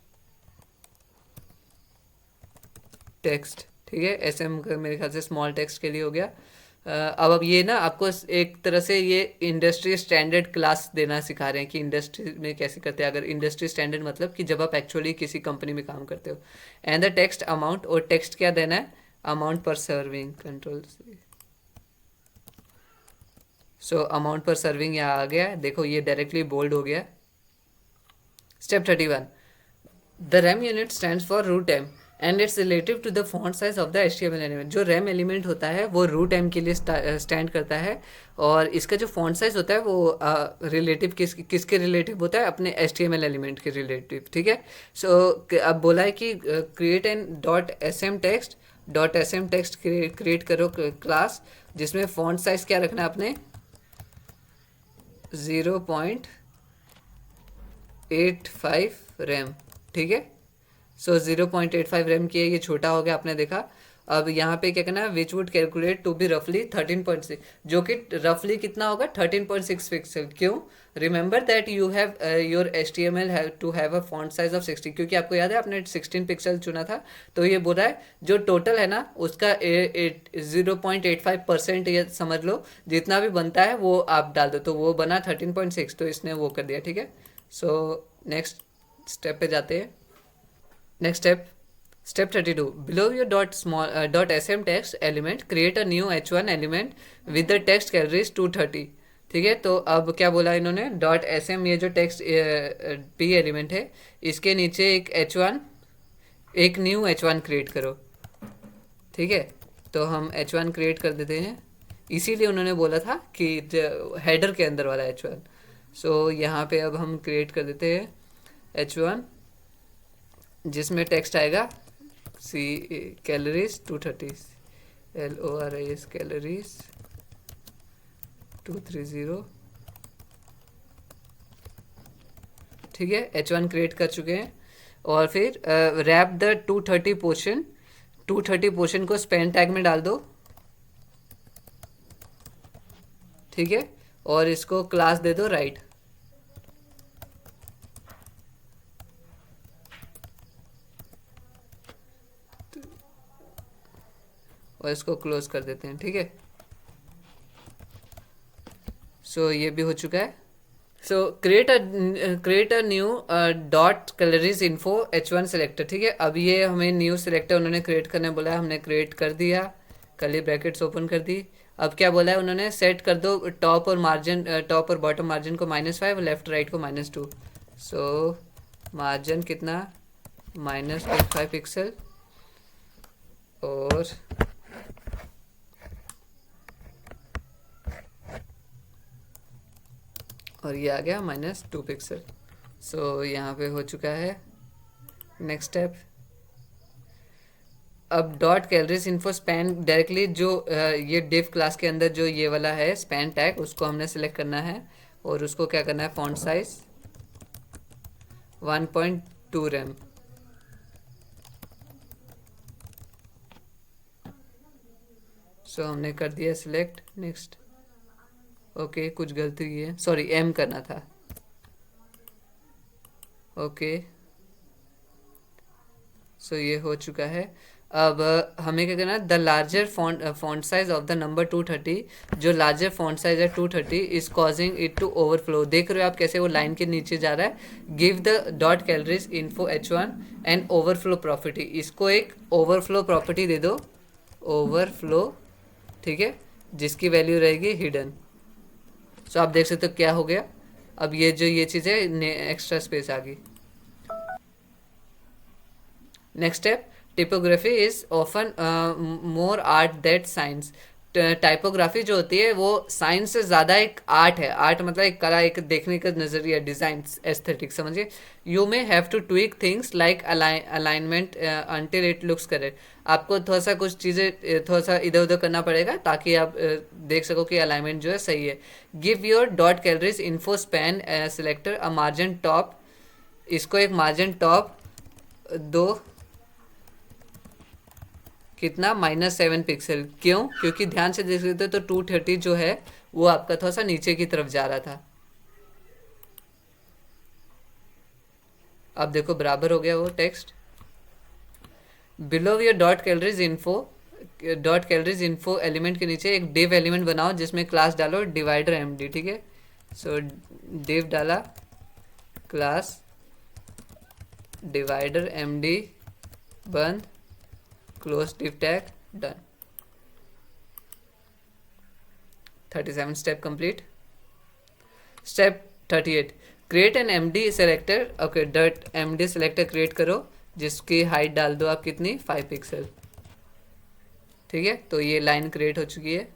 टेक्स्ट। ठीक है, एस एम मेरे ख्याल से स्मॉल टेक्स्ट के लिए हो गया। अब ये ना आपको एक तरह से ये इंडस्ट्री स्टैंडर्ड क्लास देना सिखा रहे हैं कि इंडस्ट्री में कैसे करते हैं। अगर इंडस्ट्री स्टैंडर्ड मतलब कि जब आप एक्चुअली किसी कंपनी में काम करते हो। एंड द टेक्स्ट अमाउंट, और टेक्स्ट क्या देना है, अमाउंट पर सर्विंग, कंट्रोल। सो अमाउंट पर सर्विंग यहाँ आ गया है, देखो ये डायरेक्टली बोल्ड हो गया। Step 31, the rem unit stands for root em and it's relative to the font size of the HTML element. जो रैम एलिमेंट होता है वो रूट एम के लिए स्टैंड करता है, और इसका जो फॉन्ट साइज होता है वो रिलेटिव किसके रिलेटिव होता है, अपने HTML एलिमेंट के रिलेटिव। ठीक है, सो अब बोला है कि create an dot S M text create करो क्लास जिसमें फॉन्ट साइज क्या रखना है आपने, 0.85 रैम। ठीक है, सो 0.85 रैम की है, ये छोटा हो गया आपने देखा। अब यहाँ पे क्या करना है, which would calculate to be रफली 13.6, जो कि रफली कितना होगा 13.6 पिक्सल। क्यों, remember that you have your HTML have to have a font size of 60, क्योंकि आपको याद है आपने 16 पिक्सल चुना था। तो ये बोल रहा है जो टोटल है ना उसका 0.85% ये समझ लो, जितना भी बनता है वो आप डाल दो, तो वो बना 13.6, तो इसने वो कर दिया। ठीक है, सो नेक्स्ट स्टेप पे जाते हैं। Next step 32. Below your dot sm text element, create a new h1 element with the text calories 230. ठीक है, तो अब क्या बोला इन्होंने, डॉट एस एम, ये जो टेक्स्ट पी एलिमेंट है इसके नीचे एक न्यू h1 क्रिएट करो। ठीक है, तो हम h1 क्रिएट कर देते हैं, इसीलिए उन्होंने बोला था कि हेडर के अंदर वाला h1। सो यहाँ पे अब हम क्रिएट कर देते हैं h1 जिसमें टेक्स्ट आएगा सी कैलोरीज 230, LORIS कैलोरीज 230। ठीक है, h1 क्रिएट कर चुके हैं, और फिर रैप द 230 पोर्शन को स्पैन टैग में डाल दो। ठीक है, और इसको क्लास दे दो राइट। और इसको क्लोज कर देते हैं। ठीक है, सो ये भी हो चुका है। सो create a new dot calories info h1 selector. ठीक है, अब ये हमें न्यू सेलेक्टर उन्होंने क्रिएट करने बोला है, हमने क्रिएट कर दिया, कर्ली ब्रैकेट्स ओपन कर दी। अब क्या बोला है उन्होंने, सेट कर दो टॉप और बॉटम मार्जिन को -5, लेफ्ट राइट को -2। सो मार्जिन कितना, -5 पिक्सल, और ये आ गया -2 पिक्सल। सो यहाँ पे हो चुका है। नेक्स्ट स्टेप, अब dot calories info span directly जो ये डिव क्लास के अंदर जो ये वाला है स्पैन टैग, उसको हमने सेलेक्ट करना है, और उसको क्या करना है, फॉन्ट साइज 1.2 रैम। सो हमने कर दिया सिलेक्ट। नेक्स्ट, ओके कुछ गलती हुई है, सॉरी एम करना था। ओके, सो ये हो चुका है। अब हमें क्या करना है, the larger font size of the number 230, जो लार्जर फॉन्ट साइज है 230 is causing it to overflow. देख रहे हो आप कैसे वो लाइन के नीचे जा रहा है। Give the dot calories info h1 and overflow property, इसको एक ओवरफ्लो प्रॉपर्टी दे दो, ओवरफ्लो। ठीक है, जिसकी वैल्यू रहेगी हिडन। सो आप देख सकते हो क्या हो गया, अब ये जो ये चीज़ है एक्स्ट्रा स्पेस आ गई। Next step, typography is often more art that science. Typography जो होती है वो साइंस से ज़्यादा एक आर्ट है। आर्ट मतलब एक कला, एक देखने का नज़रिया, डिज़ाइन, एस्थेटिक समझिए। You may have to tweak things like alignment until it looks correct. आपको थोड़ा सा कुछ चीज़ें थोड़ा सा इधर उधर करना पड़ेगा ताकि आप देख सको कि अलाइनमेंट जो है सही है। Give your dot calories info span selector a margin top, इसको एक मार्जिन टॉप दो, कितना -7 पिक्सल। क्यों? क्योंकि ध्यान से देख सकते हो तो 230 जो है वो आपका थोड़ा सा नीचे की तरफ जा रहा था। अब देखो बराबर हो गया वो text. Below your dot calories info element के नीचे एक डिव एलिमेंट बनाओ जिसमें क्लास डालो डिवाइडर एमडी। ठीक है, सो डिव डाला, क्लास डिवाइडर एमडी बंद, close div tag, done. 37 step complete. Step 38, create an MD selector. Okay, dot MD selector create करो जिसकी हाइट डाल दो आप कितनी, 5 पिक्सल। ठीक है, तो ये लाइन क्रिएट हो चुकी है।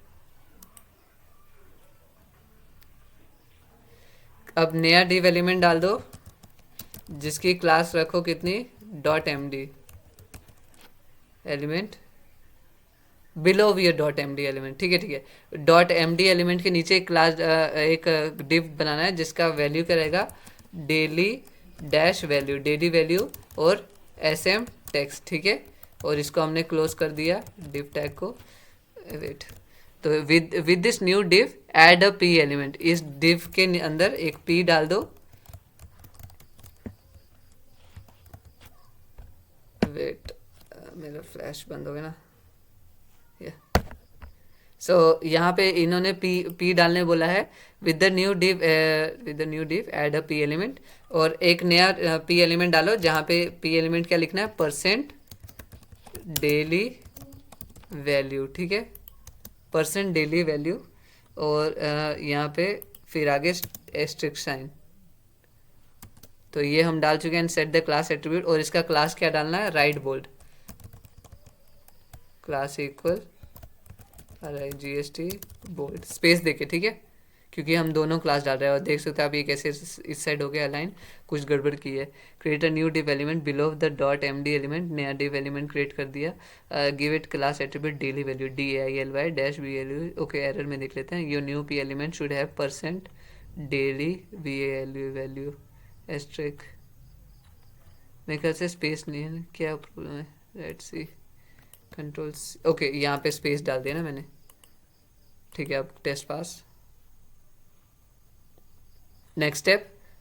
अब नया डिव एलिमेंट डाल दो जिसकी क्लास रखो कितनी, dot MD element below wear dot MD element. ठीक है, ठीक है, डॉट एमडी एलिमेंट के नीचे एक क्लास एक डिव बनाना है जिसका वैल्यू क्या रहेगा, daily dash value, daily value और एस एम टेक्स्ट। ठीक है, और इसको हमने क्लोज कर दिया डिव टैग को। वेट, तो with this new div add a P element. इस डिव के अंदर एक पी डाल दो। वेट, मेरा फ्लैश बंद हो गया ना। सो यहाँ पे इन्होंने पी डालने बोला है। With the new div add a P element, और एक नया पी एलिमेंट डालो जहाँ पे पी एलिमेंट क्या लिखना है, परसेंट डेली वैल्यू। ठीक है, परसेंट डेली वैल्यू, और यहाँ पे फिर आगे एस्ट्रिक साइन। तो ये हम डाल चुके हैं। सेट द क्लास एट्रीब्यूट, और इसका क्लास क्या डालना है, right bold class equal GST bold space देके। ठीक है, क्योंकि हम दोनों क्लास डाल रहे हैं। और देख सकते हैं आप ये कैसे इस साइड हो गया अलाइन, कुछ गड़बड़ की है। Create a new div element below the dot MD element, नया डिव एलिमेंट क्रिएट कर दिया। Give it class attribute daily value DAILY dash VALU। Okay, error में देख लेते हैं। Your new P element should have percent daily VALU value asterisk. मेरे ख्याल से स्पेस नहीं है, क्या प्रॉब्लम है, लेट्स सी कंट्रोल। ओके, यहाँ पे स्पेस डाल दिया ना मैंने। ठीक है, अब test pass. Next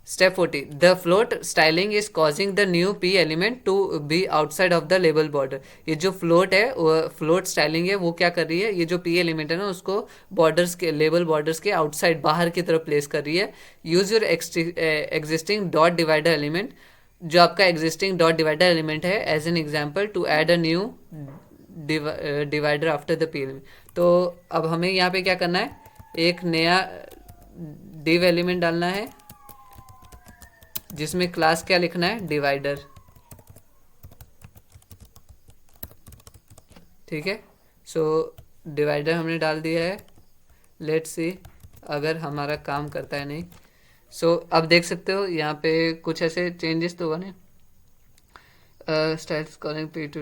step 40, the float styling is causing the new P element to be outside of the label border. ये जो फ्लोट है, फ्लोट स्टाइलिंग है, वो क्या कर रही है, ये जो पी एलिमेंट है ना उसको बॉर्डर्स के, लेबल बॉर्डर्स के आउटसाइड, बाहर की तरफ प्लेस कर रही है। Use your existing dot divider element, जो आपका एग्जिस्टिंग डॉट डिवाइडर एलिमेंट है, as an example to add a new divider after the P element. तो अब हमें यहाँ पे क्या करना है, एक नया डिव एलिमेंट डालना है जिसमें क्लास क्या लिखना है, डिवाइडर। ठीक है, सो डिवाइडर हमने डाल दिया है। लेट्स सी अगर हमारा काम करता है नहीं। सो अब देख सकते हो यहाँ पे कुछ ऐसे चेंजेस तो हुआ नहीं। styles calling p to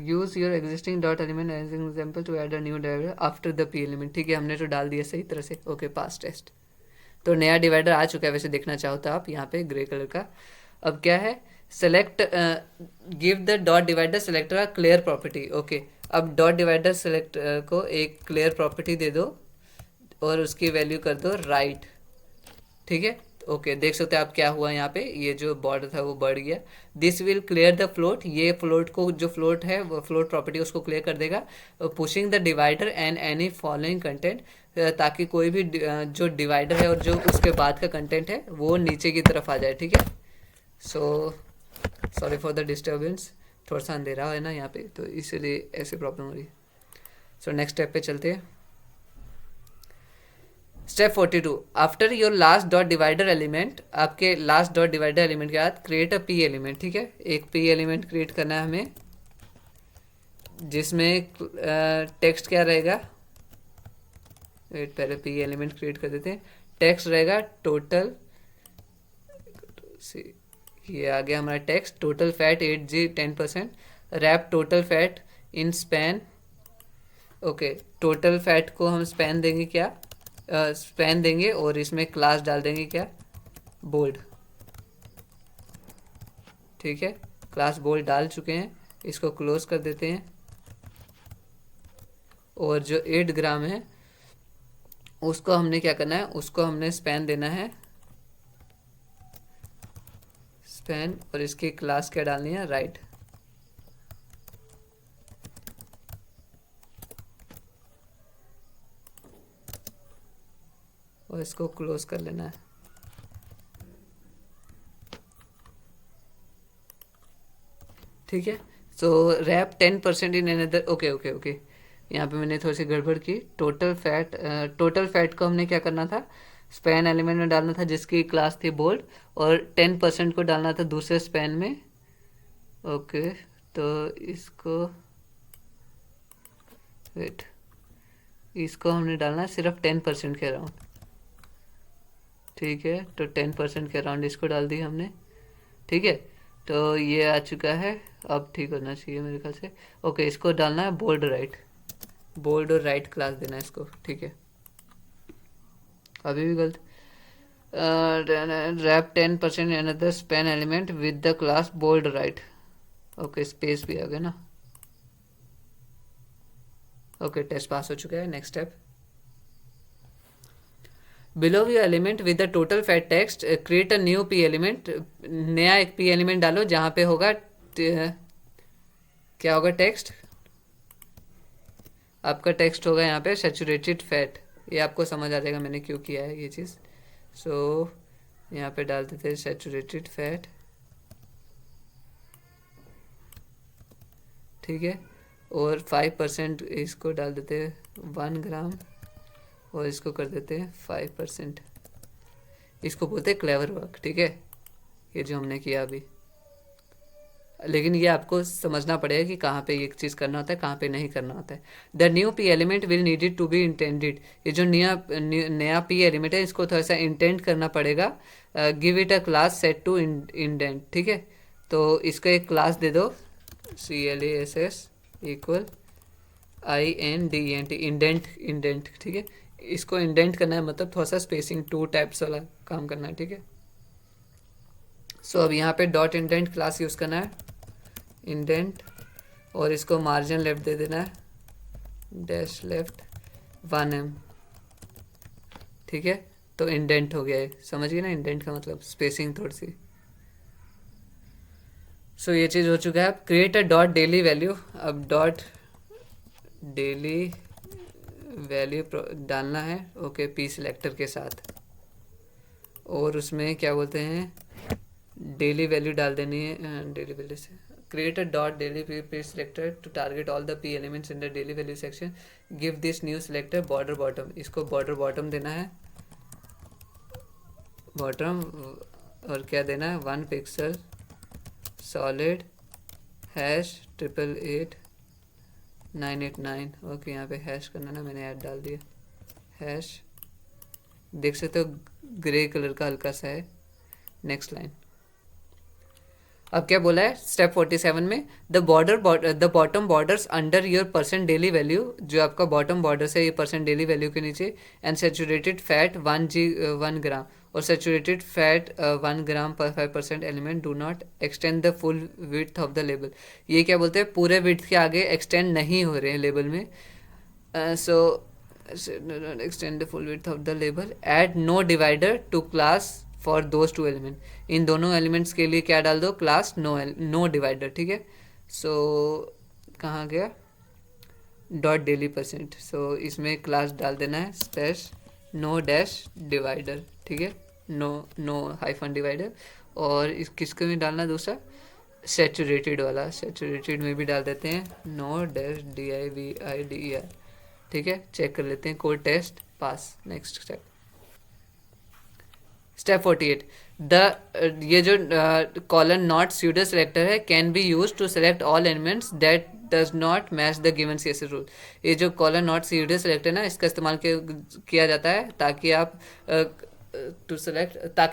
use your existing dot element as an example to add a new divider after the p element। ठीक है, हमने तो डाल दिया सही तरह से। ओके, पास टेस्ट। तो नया डिवाइडर आ चुका है, वैसे देखना चाहो तो आप यहाँ पे ग्रे कलर का। अब क्या है, select give the dot divider selector a clear property. Okay, अब डॉट डिवाइडर सेलेक्ट को एक क्लियर प्रॉपर्टी दे दो और उसकी वैल्यू कर दो राइट। ठीक है, ओके, देख सकते हैं आप क्या हुआ यहाँ पे, ये जो बॉर्डर था वो बढ़ गया। This will clear the float, ये फ्लोट को, जो फ्लोट है वो फ्लोट प्रॉपर्टी उसको क्लियर कर देगा। Pushing the divider and any following content, ताकि कोई भी जो डिवाइडर है और जो उसके बाद का कंटेंट है वो नीचे की तरफ आ जाए। ठीक है, so sorry for the disturbance, थोड़ा सा अंधेरा है ना यहाँ पे, तो इसीलिए ऐसी प्रॉब्लम हो रही है। सो नेक्स्ट स्टेप पे चलते हैं। Step 42, after your last dot divider element, आपके लास्ट डॉट डिवाइडर एलिमेंट के बाद क्रिएट अ पी एलिमेंट। ठीक है, एक पी एलिमेंट क्रिएट करना है हमें जिसमें टेक्स्ट क्या रहेगा। वेट, पहले पी एलिमेंट क्रिएट कर देते हैं। टेक्स्ट रहेगा टोटल, ये आ गया हमारा text, total fat 8G 10%, wrap total fat in span. Okay, total fat को हम स्पैन देंगे क्या, स्पैन देंगे और इसमें क्लास डाल देंगे क्या, बोल्ड। ठीक है, क्लास बोल्ड डाल चुके हैं, इसको क्लोज कर देते हैं। और जो 8 ग्राम है उसको हमने क्या करना है, उसको हमने स्पैन देना है, स्पैन, और इसकी क्लास क्या डालनी है, राइट। और इसको क्लोज कर लेना है। ठीक है। So wrap 10% in another, okay okay okay, यहाँ पे मैंने थोड़ी सी गड़बड़ की। टोटल फैट को हमने क्या करना था, स्पैन एलिमेंट में डालना था जिसकी क्लास थी बोल्ड, और 10% को डालना था दूसरे स्पैन में। ओके, तो इसको वेट, इसको हमने डालना है सिर्फ 10% के अराउंड। ठीक है, तो 10% के अराउंड इसको डाल दी हमने। ठीक है, तो ये आ चुका है, अब ठीक होना चाहिए मेरे ख्याल से। ओके, इसको डालना है बोल्ड राइट, बोल्ड और राइट क्लास देना है इसको। ठीक है, अभी भी गलत। Wrap 10% another span element with the class bold right. Okay, space भी आ गया ना। ओके, टेस्ट पास हो चुका है। Next step, below view element with the total fat text, create a new P element. नया एक पी एलिमेंट डालो जहाँ पे होगा क्या होगा, टेक्स्ट। आपका टेक्स्ट होगा यहाँ पे सैचुरेटेड फैट। ये आपको समझ आ जाएगा मैंने क्यों किया है ये चीज़। सो यहाँ पे डाल देते हैं सैचुरेटेड फैट। ठीक है, और 5% इसको डाल देते हैं 1 ग्राम, और इसको कर देते हैं 5%। इसको बोलते हैं क्लेवर वर्क। ठीक है, ये जो हमने किया अभी, लेकिन ये आपको समझना पड़ेगा कि कहाँ पे ये चीज़ करना होता है, कहाँ पे नहीं करना होता है। The new P element will needed to be intended. ये जो नया पी एलिमेंट है इसको थोड़ा सा इंटेंट करना पड़ेगा। Give it a class set to indent. ठीक है, तो इसको एक क्लास दे दो, CLASS equal INDENT, indent, indent. ठीक है, इसको इंडेंट करना है, मतलब थोड़ा सा स्पेसिंग 2 टाइप्स वाला काम करना है। ठीक है, सो अब यहाँ पे डॉट इंडेंट क्लास यूज़ करना है, इंडेंट, और इसको मार्जिन लेफ्ट दे देना है, डैश लेफ्ट 1 mm। ठीक है, तो इंडेंट हो गया है, समझ गए ना, इंडेंट का मतलब स्पेसिंग थोड़ी सी। सो ये चीज़ हो चुका है। अब create a dot daily value. अब डॉट डेली वैल्यू डालना है, ओके, पी सिलेक्टर के साथ, और उसमें क्या बोलते हैं, डेली वैल्यू डाल देनी है। डेली वैल्यू से create a dot daily P selector to target all the P elements in the daily value section. Give this new selector border bottom. इसको बॉर्डर बॉटम देना है, बॉटम, और क्या देना है, 1 पिक्सल सॉलिड हैश 888989। ओके, यहाँ पे हैश करना ना, मैंने ऐड डाल दिया हैश, देख सकते हो ग्रे कलर का हल्का सा है। नेक्स्ट लाइन, अब क्या बोला है स्टेप 47 में, the bottom borders under your percent daily value, जो आपका बॉटम बॉर्डर है ये परसेंट डेली वैल्यू के नीचे, एंड सैचुरेटेड फैट 1 ग्राम, और सैचुरेटेड फैट 1 ग्राम पर 5% element do not extend the full width of the label. ये क्या बोलते हैं, पूरे विड्थ के आगे एक्सटेंड नहीं हो रहे हैं लेबल में। So extend the full width of the label, add no divider to class for those 2 element. इन दोनों एलिमेंट्स के लिए क्या डाल दो, क्लास नो डिवाइडर। ठीक है, सो कहाँ गया, डॉट डेली परसेंट। सो इसमें क्लास डाल देना है स्पेस नो डैश डिवाइडर। ठीक है, नो हाइफन डिवाइडर, और इस किसको भी डालना, दूसरा सैचुरेटेड वाला, सैचुरेटेड में भी डाल देते हैं नो डैश DIVIDER। ठीक है, चेक कर लेते हैं, code test pass. Next step, step 48, ये जो कॉलन नॉट स्यूडो सेलेक्टर है can be use to select all elements that does not match the given CSS rule. ये जो कॉलन नॉट स्यूडो सेलेक्टर है ना, इसका इस्तेमाल किया जाता है ताकि आप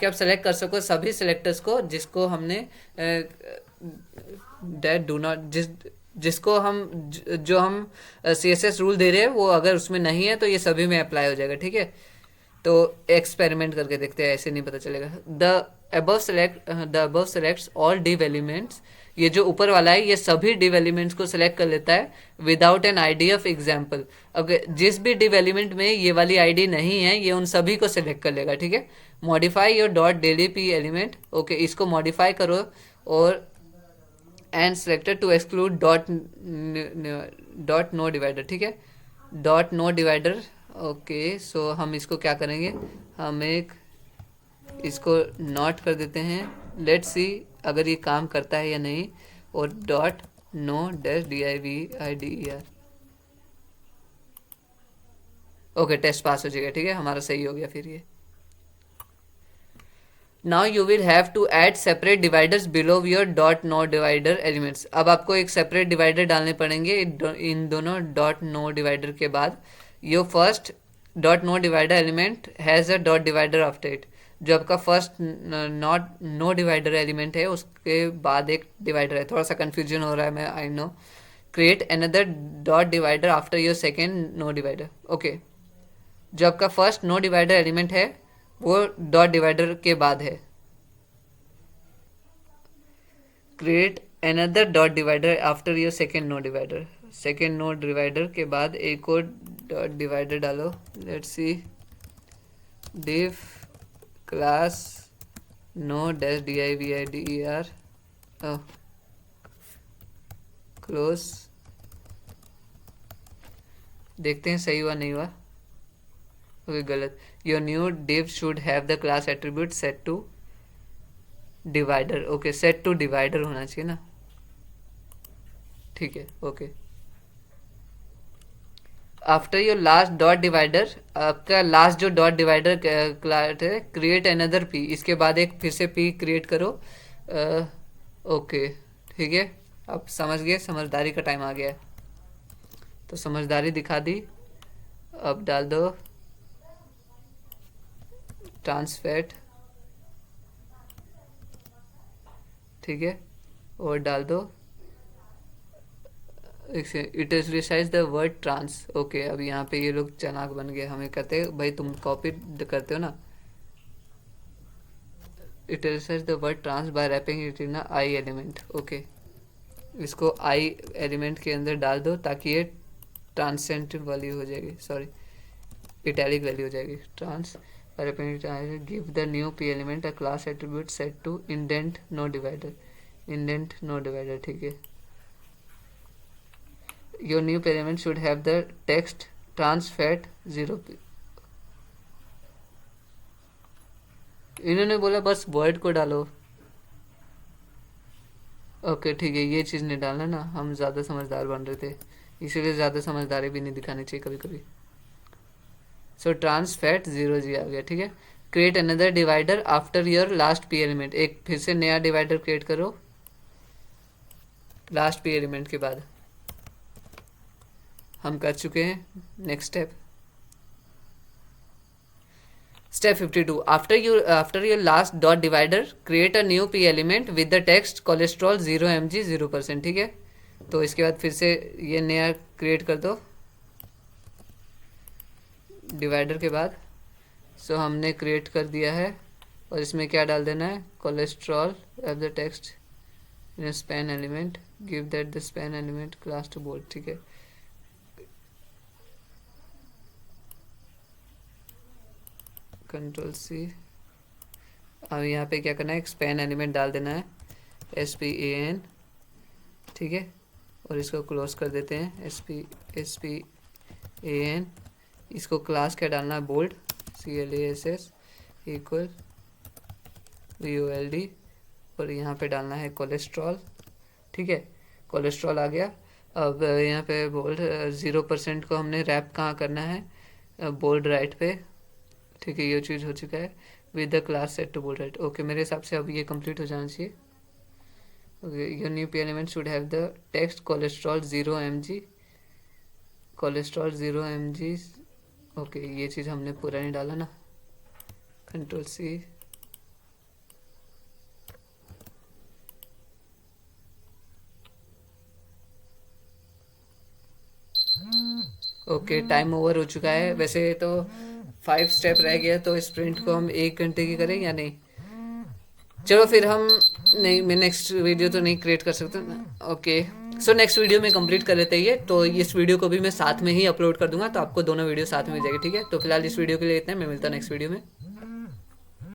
सेलेक्ट कर सको सभी सेलेक्टर्स को जिसको हमने दैट डू नॉट, जिसको हम जो हम CSS रूल दे रहे हैं वो अगर उसमें नहीं है तो ये सभी में अप्लाई हो जाएगा। ठीक है, तो एक्सपेरिमेंट करके देखते हैं, ऐसे नहीं पता चलेगा। The above selects all div elements ये जो ऊपर वाला है ये सभी div एलिमेंट्स को सिलेक्ट कर लेता है without an ID of example. अगर जिस भी div एलिमेंट में ये वाली आईडी नहीं है ये उन सभी को सिलेक्ट कर लेगा, ठीक है। Modify your dot daily P element, okay, इसको मॉडिफाई करो और and selected to exclude dot no divider, ठीक है, dot no divider. Okay, so हम इसको क्या करेंगे, हम एक इसको नॉट कर देते हैं, लेट्स सी अगर ये काम करता है या नहीं, और dot no dash DIVIDER। Okay, test pass हो जाएगा, ठीक है, हमारा सही हो गया फिर ये। Now you will have to add separate dividers below your dot no divider elements. अब आपको एक सेपरेट डिवाइडर डालने पड़ेंगे इन दोनों डॉट नो डिवाइडर के बाद। Your first dot no divider element has a dot divider after it. जो आपका first not no divider element है उसके बाद एक डिवाइडर है, थोड़ा सा कन्फ्यूजन हो रहा है, मैं I know. Create another dot divider after your second no divider. Okay, जो आपका फर्स्ट नो डिवाइडर एलिमेंट है वो डॉट डिवाइडर के बाद है। Create another dot divider after your second no divider. Second no divider के बाद एक और डॉट डिवाइडर डालो। Let's see div class no dash DIVIDER close. देखते हैं सही हुआ नहीं हुआ। ओके, गलत। Your new div should have the class attribute set to divider. Okay, set to divider होना चाहिए ना, ठीक है। Okay, after your last dot divider, आपका लास्ट जो डॉट डिवाइडर क्लास है, क्रिएट अनदर पी, इसके बाद एक फिर से पी क्रिएट करो। ओके, ठीक है, अब समझ गए, समझदारी का टाइम आ गया है, तो समझदारी दिखा दी। अब डाल दो ट्रांसफैट, ठीक है, और डाल दो it is resize the word trans. Okay, अब यहाँ पे ये लोग चालाक बन गए, हमें कहते हैं भाई तुम कॉपी करते हो ना। It resize the word trans by wrapping it in I element. Okay, इसको आई एलिमेंट के अंदर डाल दो ताकि ये ट्रांसेंट वैल्यू हो जाएगी, सॉरी इटैलिक वैल्यू हो जाएगी। Trans by wrapping it give the new P element a class attribute set to indent no divider. Indent no divider, ठीक है। Your new element should have the text transfat 0p। इन्होंने बोला बस word को डालो। Okay, ठीक है, ये चीज़ नहीं डालना ना, हम ज़्यादा समझदार बन रहे थे, इसीलिए ज़्यादा समझदारी भी नहीं दिखानी चाहिए कभी कभी। सो ट्रांसफैट 0g आ गया, ठीक है। Create another divider after your last P element, एक फिर से नया डिवाइडर क्रिएट करो लास्ट पी एलिमेंट के बाद। हम कर चुके हैं। Next step, step 52। After your last dot divider create a new P element with the text cholesterol 0 mg 0%, ठीक है। तो इसके बाद फिर से ये नया क्रिएट कर दो डिवाइडर के बाद। सो हमने क्रिएट कर दिया है और इसमें क्या डाल देना है, cholesterol of the text in span element, give that the span element class to bold, ठीक है। Ctrl+C। अब यहाँ पे क्या करना है, स्पैन एलिमेंट डाल देना है SPAN, ठीक है, और इसको क्लोज कर देते हैं SPAN। इसको क्लास क्या डालना है, बोल्ड CLASS इक्वल VOLD, और यहाँ पे डालना है कोलेस्ट्रॉल, ठीक है। कोलेस्ट्रॉल आ गया। अब यहाँ पे बोल्ड 0% को हमने रैप कहाँ करना है, बोल्ड राइट पे, ठीक है, ये चीज़ हो चुका है with the class set to bold right. Okay, मेरे हिसाब से अब ये कंप्लीट हो जाना चाहिए। Okay, your new P element should have the text cholesterol 0 mg, cholesterol 0 mg। Okay, ये चीज़ हमने पूरा नहीं डाला ना। Ctrl+C। ओके, टाइम ओवर हो चुका है। वैसे तो 5 स्टेप रह गया, तो स्प्रिंट को हम 1 घंटे की करें या नहीं? चलो फिर हम नहीं, मैं नेक्स्ट वीडियो तो नहीं क्रिएट कर सकता ना। ओके, सो नेक्स्ट वीडियो में कंप्लीट कर लेते हैं ये, तो इस वीडियो को भी मैं साथ में ही अपलोड कर दूंगा, तो आपको दोनों वीडियो साथ में मिल जाएगी, ठीक है। तो फिलहाल इस वीडियो के लिए इतना है, मैं मिलता हूँ नेक्स्ट वीडियो में।